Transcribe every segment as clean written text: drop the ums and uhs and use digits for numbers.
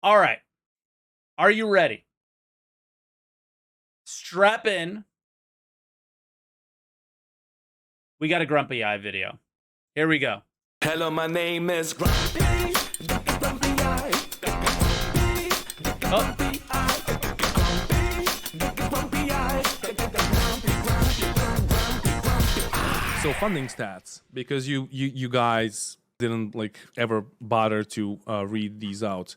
All right. Are you ready? Strap in. We got a Grumpy Eye video. Here we go. Hello, my name is Grumpy. Grumpy Eye. Grumpy Eye. Grumpy Eye. So funding stats, because you guys didn't like ever bother to read these out.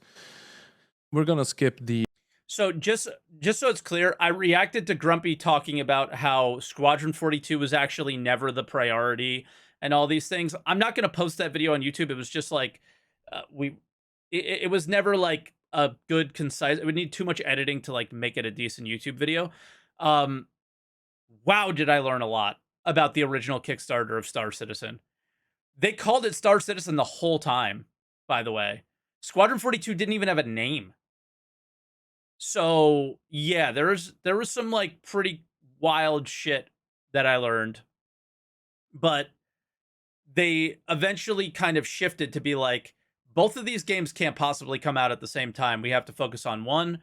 We're gonna skip the. So just so it's clear, I reacted to Grumpy talking about how Squadron 42 was actually never the priority and all these things. I'm not going to post that video on YouTube. It was just like it was never like a good concise. It would need too much editing to like make it a decent YouTube video. Wow, did I learn a lot about the original Kickstarter of Star Citizen. They called it Star Citizen the whole time, by the way. Squadron 42 didn't even have a name. So yeah, there was some like pretty wild shit that I learned, but they eventually kind of shifted to be like, both of these games can't possibly come out at the same time. We have to focus on one.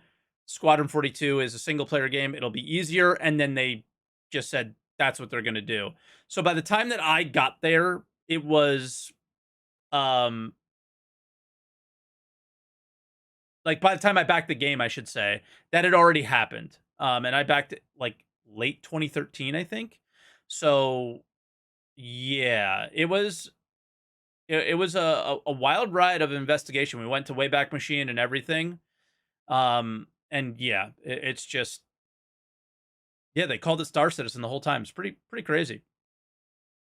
Squadron 42 is a single player game. It'll be easier. And then they just said that's what they're going to do. So by the time that I got there, it was, like by the time I backed the game, I should say, that had already happened. And I backed it like late 2013, I think. So yeah, it was a wild ride of investigation. We went to Wayback Machine and everything. And yeah, it's just, yeah, they called it Star Citizen the whole time. It's pretty crazy.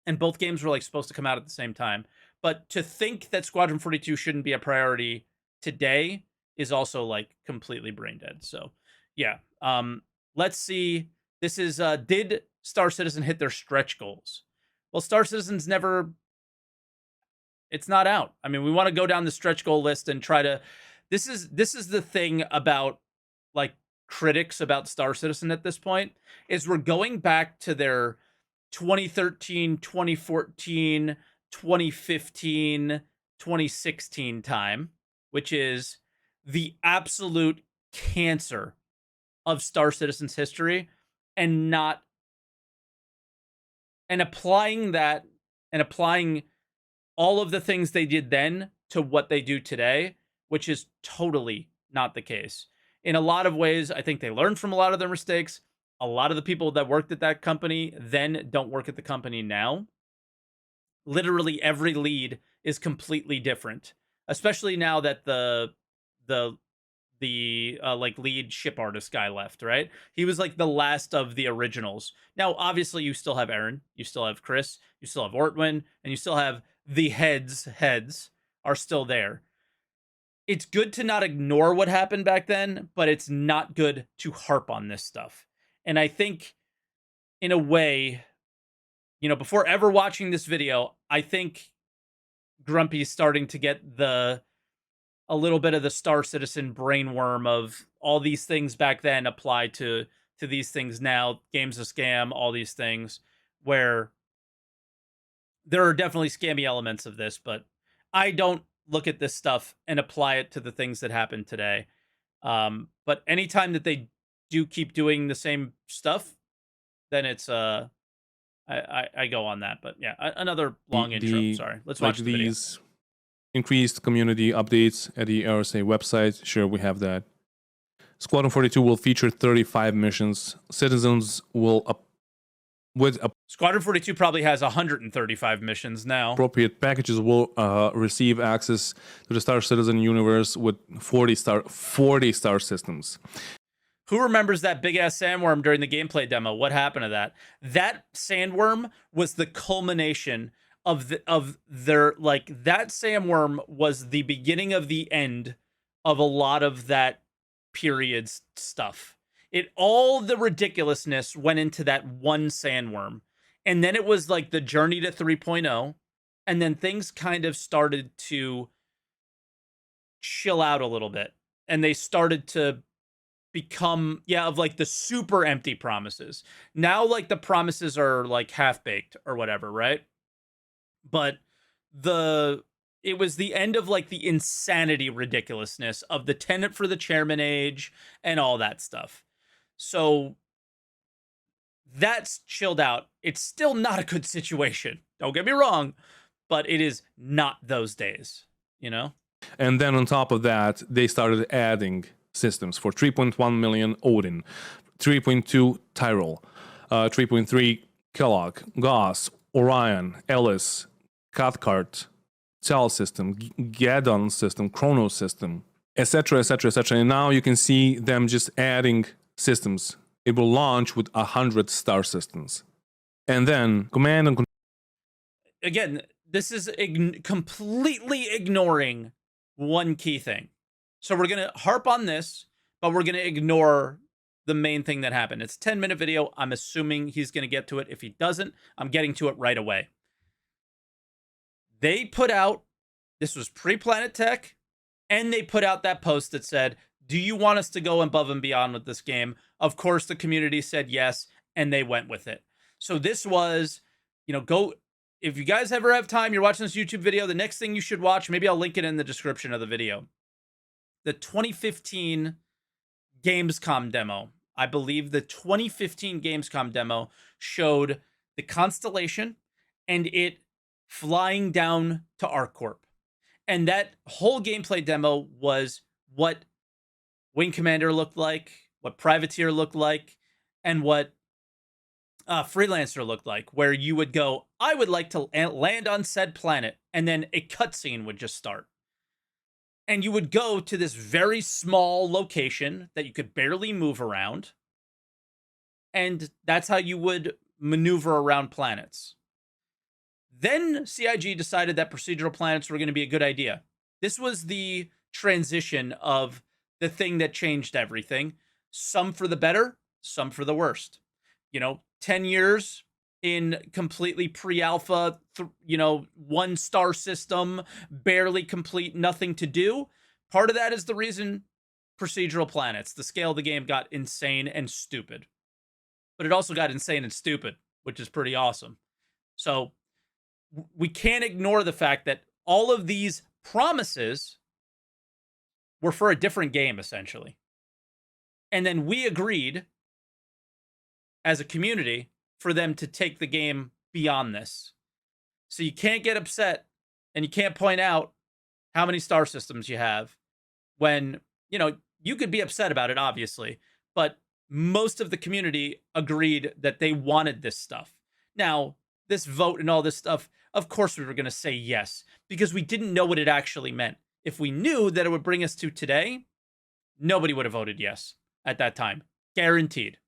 And both games were like supposed to come out at the same time. But to think that Squadron 42 shouldn't be a priority today is also like completely brain dead. So yeah, let's see. This is did Star Citizen hit their stretch goals? Well, Star Citizen's never, it's not out. I mean, we want to go down the stretch goal list and try to, this is the thing about like critics about Star Citizen at this point, is we're going back to their 2013, 2014, 2015, 2016 time, which is the absolute cancer of Star Citizen's history, and applying all of the things they did then to what they do today, which is totally not the case. In a lot of ways, I think they learned from a lot of their mistakes. A lot of the people that worked at that company then don't work at the company now. Literally every lead is completely different, especially now that the like lead ship artist guy left, right? He was like the last of the originals. Now, obviously, you still have Aaron, you still have Chris, you still have Ortwin, and you still have the heads are still there. It's good to not ignore what happened back then, but it's not good to harp on this stuff. And I think, in a way, you know, before ever watching this video, I think Grumpy's starting to get a little bit of the Star Citizen brainworm of all these things back then apply to these things now. Game's a scam, all these things, where there are definitely scammy elements of this, but I don't look at this stuff and apply it to the things that happen today. But anytime that they do keep doing the same stuff, then it's I go on that. But yeah, another long intro. Sorry, let's watch the video. These increased community updates at the RSA website. Sure, we have that. Squadron 42 will feature 35 missions. Citizens will Squadron 42 probably has 135 missions now. Appropriate packages will receive access to the Star Citizen universe with 40 star systems. Who remembers that big ass sandworm during the gameplay demo? What happened to that? That sandworm was the culmination of their like, that sandworm was the beginning of the end of a lot of that period's stuff. All the ridiculousness went into that one sandworm. And then it was like the journey to 3.0. And then things kind of started to chill out a little bit. And they started to become, of like the super empty promises. Now, like the promises are like half baked or whatever, right? But it was the end of like the insanity ridiculousness of the tenant for the chairman age and all that stuff. So that's chilled out. It's still not a good situation. Don't get me wrong, but it is not those days, you know? And then on top of that, they started adding systems for 3.1 million Odin, 3.2 Tyrol, 3.3 Kellogg, Gauss, Orion, Ellis, Cathcart, Cell system, Gaddon system, Chronos system, etc., etc., etc. And now you can see them just adding systems. It will launch with 100 star systems. And then command and Again, this is completely ignoring one key thing. So we're going to harp on this, but we're going to ignore the main thing that happened. It's a 10-minute video. I'm assuming he's going to get to it. If he doesn't, I'm getting to it right away. They put out, this was pre-Planet Tech, and they put out that post that said, do you want us to go above and beyond with this game? Of course, the community said yes, and they went with it. So this was, go, if you guys ever have time, you're watching this YouTube video, the next thing you should watch, maybe I'll link it in the description of the video. The 2015 Gamescom demo. I believe the 2015 Gamescom demo showed the Constellation and it flying down to ArcCorp. And that whole gameplay demo was what Wing Commander looked like, what Privateer looked like, and what Freelancer looked like, where you would go, I would like to land on said planet, and then a cutscene would just start. And you would go to this very small location that you could barely move around, and that's how you would maneuver around planets. Then CIG decided that procedural planets were going to be a good idea. This was the transition of the thing that changed everything. Some for the better, some for the worst. 10 years in completely pre-alpha, 1-star system, barely complete, nothing to do. Part of that is the reason procedural planets, the scale of the game got insane and stupid. But it also got insane and stupid, which is pretty awesome. So we can't ignore the fact that all of these promises were for a different game, essentially. And then we agreed as a community for them to take the game beyond this. So you can't get upset and you can't point out how many star systems you have when, you could be upset about it, obviously, but most of the community agreed that they wanted this stuff. Now, this vote and all this stuff, of course we were going to say yes, because we didn't know what it actually meant. If we knew that it would bring us to today, nobody would have voted yes at that time. Guaranteed.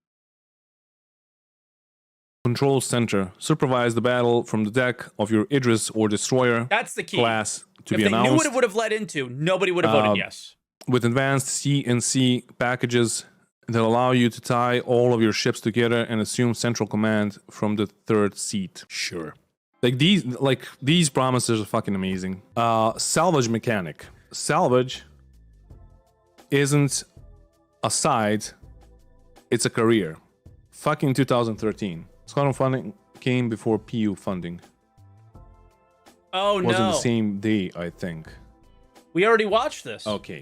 control center supervise the battle from the deck of your Idris or Destroyer That's the key. class to if be they announced. knew what it would have led into, nobody would have voted yes. With advanced CNC packages that allow you to tie all of your ships together and assume central command from the third seat. Sure. These promises are fucking amazing. Salvage mechanic. Salvage isn't a side, it's a career. Fucking 2013. Squadron funding came before PU funding. Oh no. Wasn't the same day, I think. We already watched this. Okay.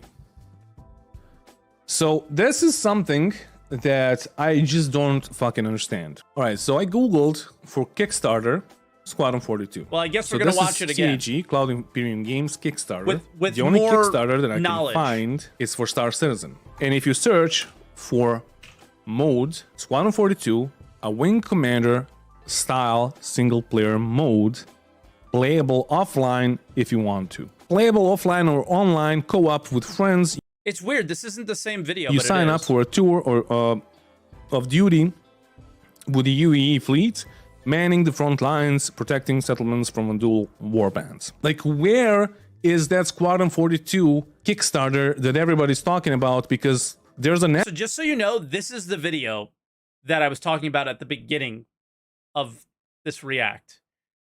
So this is something that I just don't fucking understand. All right, so I googled for Kickstarter Squadron 42. Well, I guess So we're gonna this watch is it again. CAG, Cloud Imperium Games Kickstarter. With the only more Kickstarter that I knowledge. can find is for Star Citizen. And if you search for mode Squadron 42, a Wing Commander style single player mode, playable offline if you want to. Playable offline or online co-op with friends. It's weird. This isn't the same video. You but sign it up is. for a tour or of duty with the UEE fleet, manning the front lines, protecting settlements from dual warbands. Like, where is that Squadron 42 Kickstarter that everybody's talking about? Because there's a So just so you know, this is the video that I was talking about at the beginning of this react.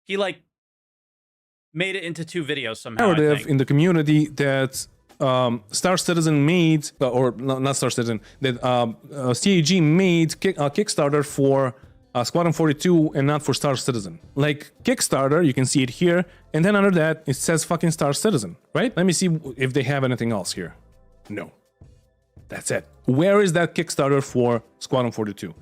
He made it into two videos somehow. I narrative think. in the community that Star Citizen made, or not Star Citizen, that CAG made a Kickstarter for Squadron 42 and not for Star Citizen. Like Kickstarter, you can see it here, and then under that, it says fucking Star Citizen, right? Let me see if they have anything else here. No. That's it. Where is that Kickstarter for Squadron 42?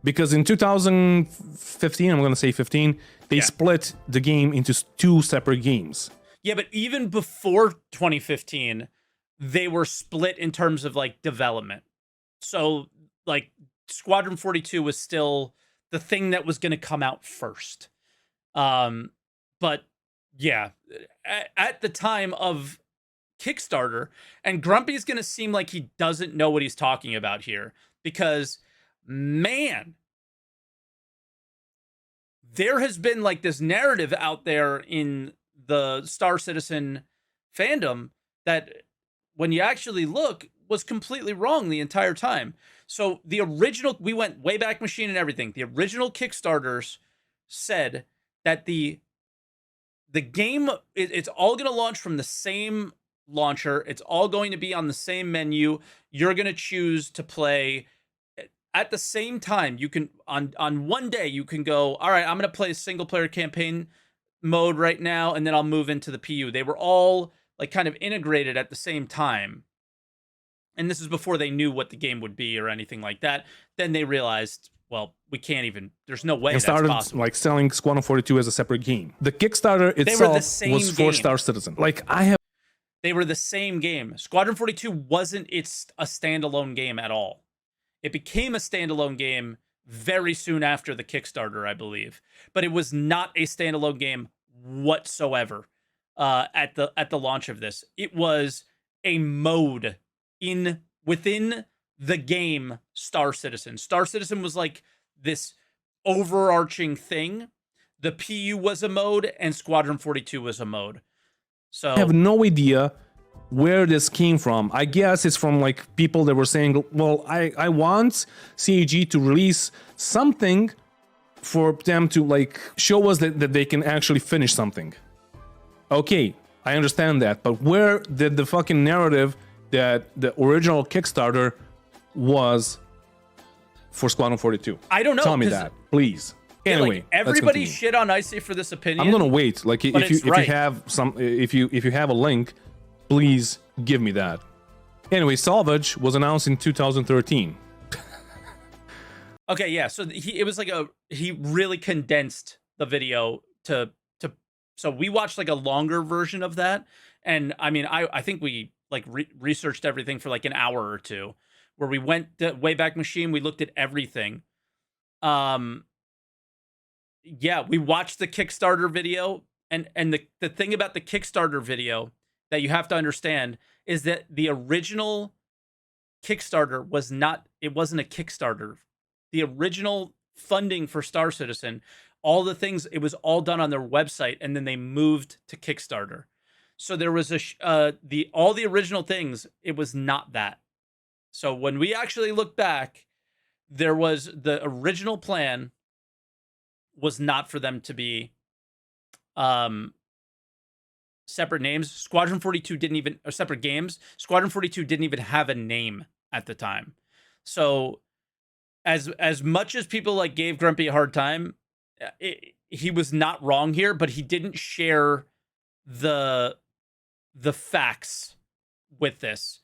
Because in 2015, I'm going to say 15, they split the game into 2 separate games. Yeah, but even before 2015, they were split in terms of like development. So like Squadron 42 was still the thing that was going to come out first. But yeah, at the time of Kickstarter, and Grumpy's going to seem like he doesn't know what he's talking about here, because man, there has been like this narrative out there in the Star Citizen fandom that when you actually look was completely wrong the entire time. So the original, we went way back machine and everything. The original Kickstarters said that the game, it's all going to launch from the same launcher. It's all going to be on the same menu. You're going to choose to play at the same time. You can, on one day, you can go, all right, I'm going to play a single player campaign mode right now, and then I'll move into the PU. They were all like kind of integrated at the same time. And this is before they knew what the game would be or anything like that. Then they realized, well, we can't even, there's no way and that's started possible. like selling Squadron 42 as a separate game. The Kickstarter itself was for Star Citizen. Like They were the same game. Squadron 42 wasn't a standalone game at all. It became a standalone game very soon after the Kickstarter, I believe. But it was not a standalone game whatsoever at the launch of this. It was a mode within the game Star Citizen. Star Citizen was like this overarching thing. The PU was a mode, and Squadron 42 was a mode. So I have no idea where this came from. I guess it's from like people that were saying, well, I want CAG to release something for them to like show us that they can actually finish something. Okay, I understand that, but where did the fucking narrative that the original Kickstarter was for Squadron 42? I don't know. Tell me that, please. Anyway, like, everybody shit on Icy for this opinion. I'm gonna wait. Like if you have a link, please give me that. Anyway, Salvage was announced in 2013. Okay, yeah. So it was like he really condensed the video to so we watched like a longer version of that, and I mean I think we like researched everything for like an hour or two, where we went to Wayback Machine, we looked at everything. Yeah, we watched the Kickstarter video, and the thing about the Kickstarter video that you have to understand is that the original Kickstarter wasn't a Kickstarter. The original funding for Star Citizen, all the things, it was all done on their website, and then they moved to Kickstarter. So there was all the original things, it was not that. So when we actually look back, there was the original plan was not for them to be separate names. Squadron 42 didn't even, or separate games. Squadron 42 didn't even have a name at the time. So as much as people like gave Grumpy a hard time, he was not wrong here, but he didn't share the facts with this.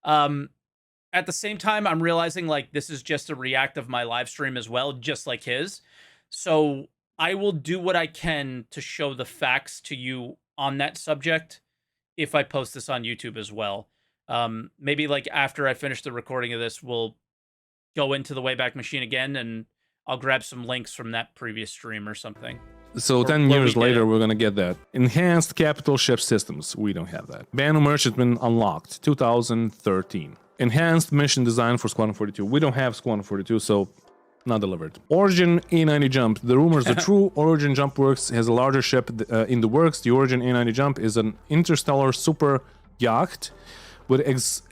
At the same time, I'm realizing like this is just a react of my live stream as well, just like his. So I will do what I can to show the facts to you on that subject if I post this on YouTube as well. Maybe like after I finish the recording of this, we'll go into the Wayback Machine again, and I'll grab some links from that previous stream or something. So 10 years later, we're gonna get that. Enhanced capital ship systems. We don't have that. Banner merchantman unlocked, 2013. Enhanced mission design for Squadron 42. We don't have Squadron 42, so not delivered. Origin A90 jump. The rumors are true. Origin Jump Works has a larger ship in the works. The Origin A90 jump is an interstellar super yacht with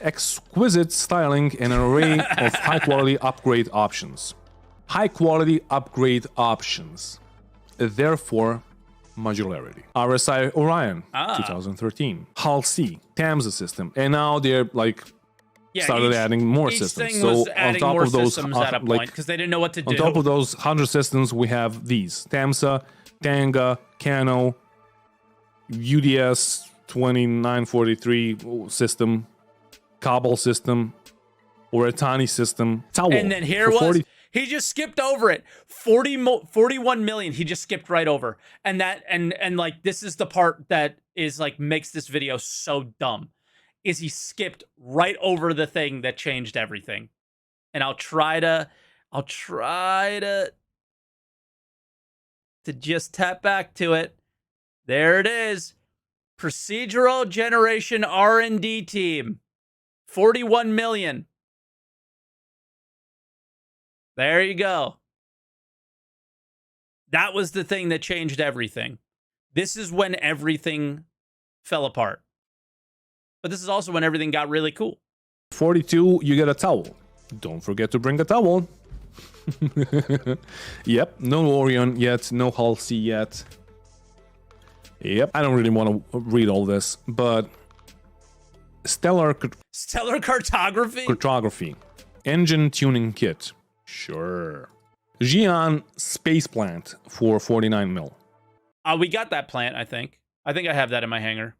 exquisite styling and an array of high-quality upgrade options. High-quality upgrade options. Therefore, modularity. RSI Orion, 2013. Hull C, Tamsa system. And now they're like Yeah, started adding more each systems. thing So was on adding top more of those, systems at a point because they didn't know what to do. on top of those 100 systems, we have these: Tamsa, Tanga, Kano, UDS 2943 system, Kabul system, Oratani system, Towel. And then here was he just skipped over it. 41 million. He just skipped right over. And that and like this is the part that is like makes this video so dumb. Is he skipped right over the thing that changed everything. And I'll try to just tap back to it. There it is. Procedural generation R&D team. 41 million. There you go. That was the thing that changed everything. This is when everything fell apart. But this is also when everything got really cool. 42, you get a towel. Don't forget to bring a towel. Yep, no Orion yet, no Halsey yet. Yep, I don't really want to read all this, but stellar cartography, engine tuning kit, sure. Xi'an space plant for 49 mil. We got that plant, I think. I think I have that in my hangar.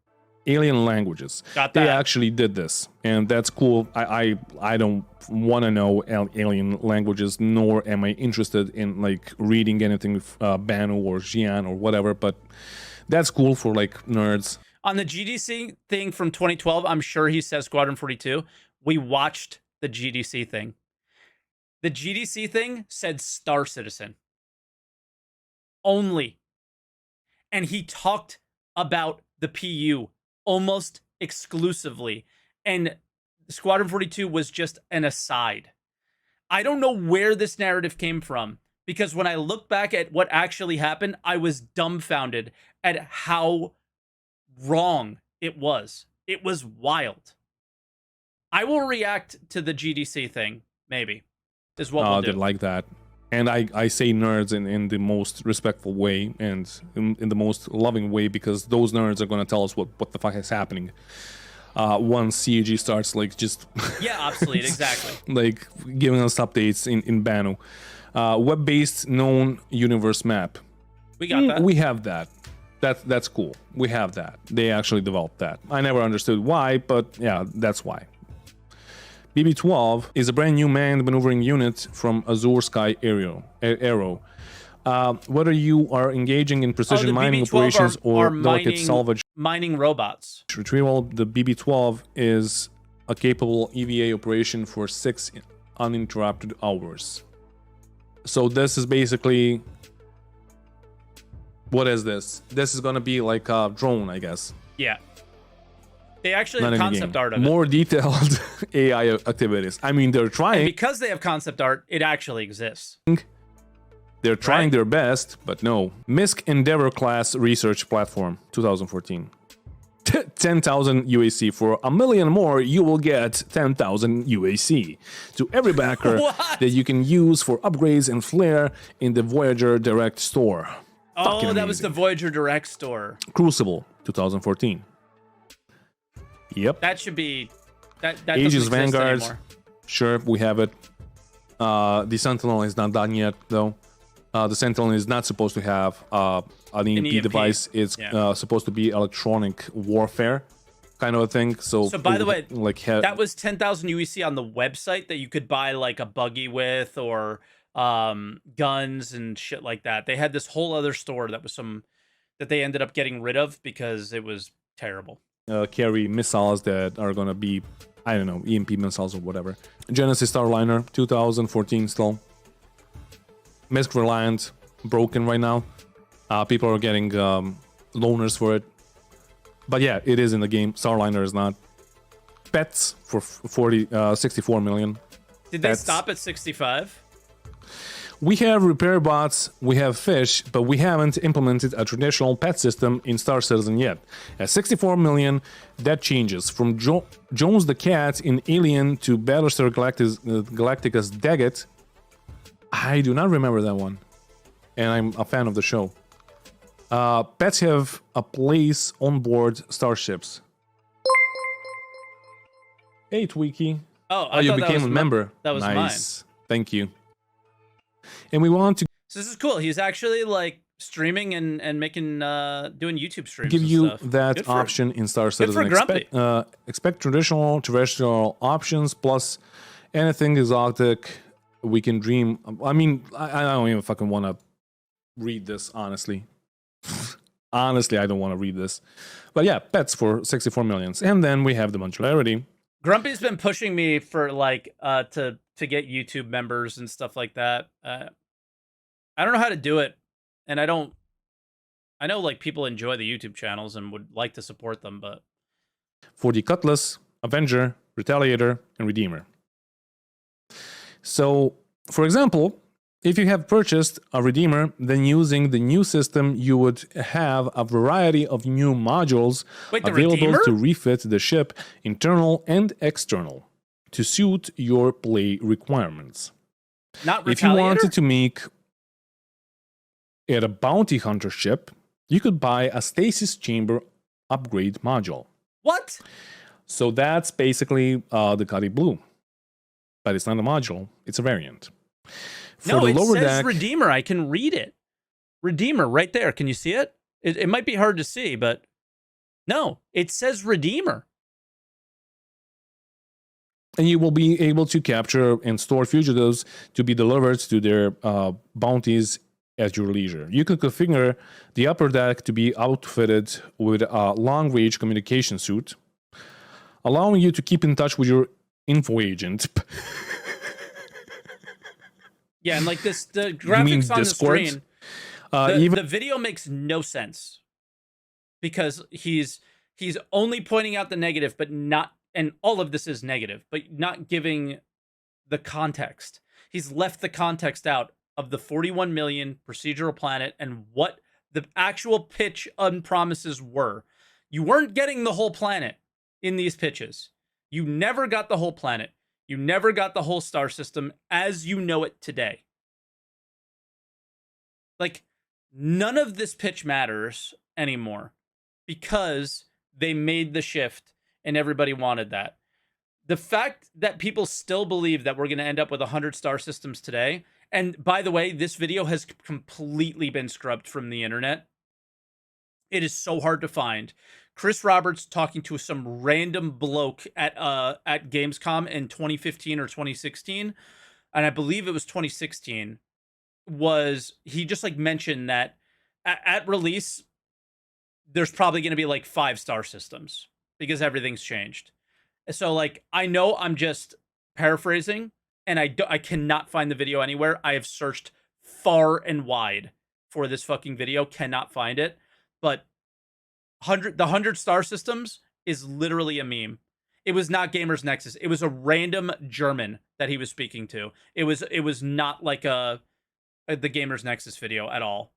Alien languages. Got that. They actually did this, and that's cool. I don't want to know alien languages, nor am I interested in like reading anything Banu or Xi'an or whatever. But that's cool for like nerds. On the GDC thing from 2012, I'm sure he says Squadron 42. We watched the GDC thing. The GDC thing said Star Citizen only, and he talked about the PU almost exclusively, and Squadron 42 was just an aside. I don't know where this narrative came from, because when I look back at what actually happened, I was dumbfounded at how wrong it was. It was wild. I will react to the GDC thing, maybe, is what we'll do. They like that. And I say nerds in the most respectful way and in the most loving way, because those nerds are going to tell us what the fuck is happening once CAG starts like just... Yeah, obsolete, exactly. like giving us updates in Banu. Web-based known universe map. We got that. We have that. That's cool. We have that. They actually developed that. I never understood why, but yeah, that's why. BB-12 is a brand new manned maneuvering unit from Azure Sky Aero. Whether you are engaging in precision mining operations or delicate salvage mining robots retrieval, the BB-12 is a capable EVA operation for 6 uninterrupted hours. So this is basically... What is this? This is gonna be like a drone, I guess. Yeah. They actually have concept art of it. More detailed AI activities. I mean, they're trying. And because they have concept art, it actually exists. They're trying their best, but no. MISC Endeavor class research platform, 2014. 10,000 UAC. For $1 million more, you will get 10,000 UAC to every backer that you can use for upgrades and flair in the Voyager Direct store. Oh, that was the Voyager Direct store. Crucible, 2014. Yep. That should be... That Aegis doesn't Vanguard. exist anymore. Sure, we have it. The Sentinel is not done yet, though. The Sentinel is not supposed to have an EMP device. It's supposed to be electronic warfare kind of a thing. So by the way, like that was 10,000 UEC on the website that you could buy like a buggy with, or guns and shit like that. They had this whole other store that was that they ended up getting rid of because it was terrible. Carry missiles that are gonna be, I don't know, EMP missiles or whatever. Genesis Starliner, 2014 still. MISC Reliant, broken right now. People are getting loaners for it. But yeah, it is in the game. Starliner is not. Pets for 64 million. Did they stop at 65? We have repair bots, we have fish, but we haven't implemented a traditional pet system in Star Citizen yet. At 64 million, that changes. From Jones the Cat in Alien to Battlestar Galactica's Daggett. I do not remember that one. And I'm a fan of the show. Pets have a place on board starships. Hey, Tweaky. Oh, Oh, I you thought that became was a member. that was mine. Nice. Thank you. And we want to So this is cool. He's actually like streaming and making doing YouTube streams give and you stuff. that Good for- option in Star for Citizen. Grumpy. Expect traditional, terrestrial options plus anything exotic we can dream. I mean, I don't even fucking want to read this, honestly. Honestly, I don't want to read this. But yeah, pets for 64 millions. And then we have the modularity. Grumpy's been pushing me for like to get YouTube members and stuff like that. I don't know how to do it, and I know like people enjoy the YouTube channels and would like to support them, but For the Cutlass, Avenger, Retaliator, and Redeemer. So, for example, if you have purchased a Redeemer, then using the new system, you would have a variety of new modules Wait, the available Redeemer? to refit the ship, internal and external, to suit your play requirements. not If you Retaliator? wanted to make it a bounty hunter ship, you could buy a stasis chamber upgrade module. What? So that's basically the Cuddy Blue. But it's not a module, it's a variant. For No, the it lower says deck, Redeemer. I can read it. Redeemer right there. Can you see it? It might be hard to see, but no, it says Redeemer. and you will be able to capture and store fugitives to be delivered to their bounties at your leisure. You can configure the upper deck to be outfitted with a long-range communication suit, allowing you to keep in touch with your info agent. Yeah, and like this, the mean graphics on Discord? the screen, Even the video makes no sense because he's only pointing out the negative, but not, and all of this is negative, but not giving the context. He's left the context out of the 41 million procedural planet and what the actual pitch and promises were. You weren't getting the whole planet in these pitches. You never got the whole planet. You never got the whole star system as you know it today. Like, none of this pitch matters anymore because they made the shift and everybody wanted that. The fact that people still believe that we're going to end up with 100 star systems today, and by the way, this video has completely been scrubbed from the internet. It is so hard to find. Chris Roberts talking to some random bloke at Gamescom in 2015 or 2016, and I believe it was 2016, was he just like mentioned that at release there's probably going to be like 5-star systems because everything's changed. So like I know I'm just paraphrasing and I cannot find the video anywhere. I have searched far and wide for this fucking video, cannot find it. But the 100-star systems is literally a meme. It was not Gamers Nexus. It was a random German that he was speaking to. It was not like the Gamers Nexus video at all.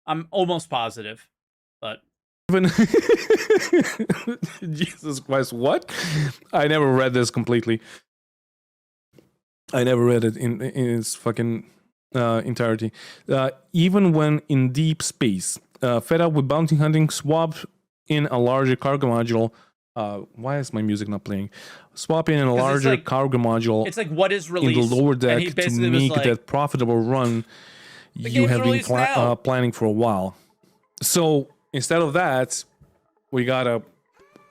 I'm almost positive, but even Jesus Christ, what? I never read this completely. I never read it in its fucking entirety. Even when in deep space, fed up with bounty hunting, swap in a larger cargo module. Why is my music not playing? Swap in a larger like, cargo module. It's like what is in released the lower deck he to basically make was like, that profitable run you game's have been released now. planning for a while. So instead of that, we got a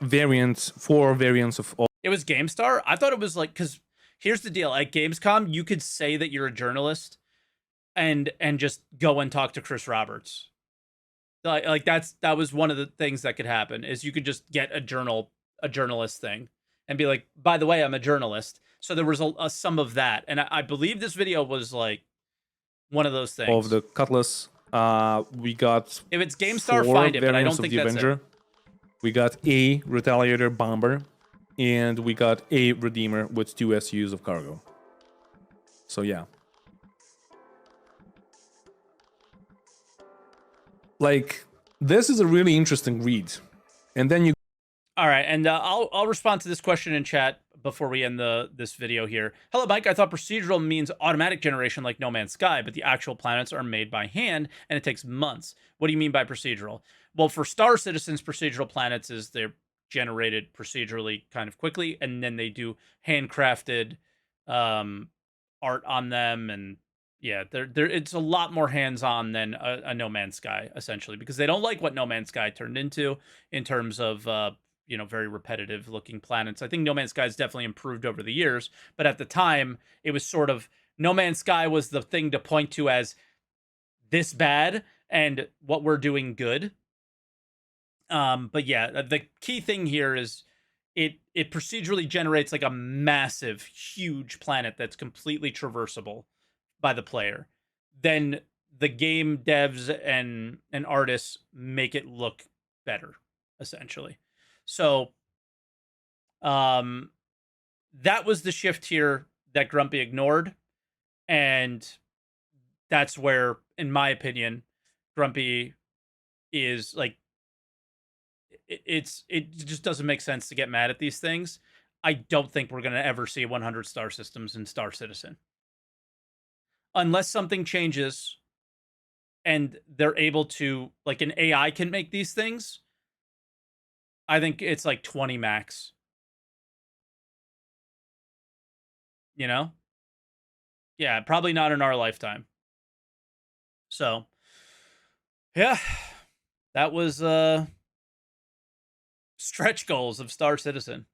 variant, 4 variants of all. It was GameStar? I thought it was like, because here's the deal. At Gamescom, you could say that you're a journalist and just go and talk to Chris Roberts. Like that was one of the things that could happen is you could just get a journalist thing and be like, by the way, I'm a journalist. So there was a some of that. And I believe this video was like one of those things. Of the Cutlass, we got if it's GameStar, 4 find it, but I variants don't of think the that's Avenger. it. We got a Retaliator bomber, and we got a Redeemer with 2 SUs of cargo. So yeah. Like, this is a really interesting read. And then you All right, and I'll respond to this question in chat before we end this video here. Hello, Mike. I thought procedural means automatic generation like No Man's Sky, but the actual planets are made by hand, and it takes months. What do you mean by procedural? Well, for Star Citizen's procedural planets is they're generated procedurally kind of quickly, and then they do handcrafted um, art on them, and yeah, they're it's a lot more hands-on than a No Man's Sky, essentially, because they don't like what No Man's Sky turned into in terms of very repetitive looking planets. I think No Man's Sky has definitely improved over the years, but at the time it was sort of No Man's Sky was the thing to point to as this bad and what we're doing good. But yeah, the key thing here is it procedurally generates like a massive, huge planet that's completely traversable by the player. Then the game devs and artists make it look better, essentially. So um that was the shift here that Grumpy ignored. And that's where, in my opinion, Grumpy is like it just doesn't make sense to get mad at these things. I don't think we're going to ever see 100 star systems in Star Citizen unless something changes and they're able to, like, an AI can make these things. I think it's like 20 max, you know? Yeah, probably not in our lifetime. So, yeah, that was stretch goals of Star Citizen.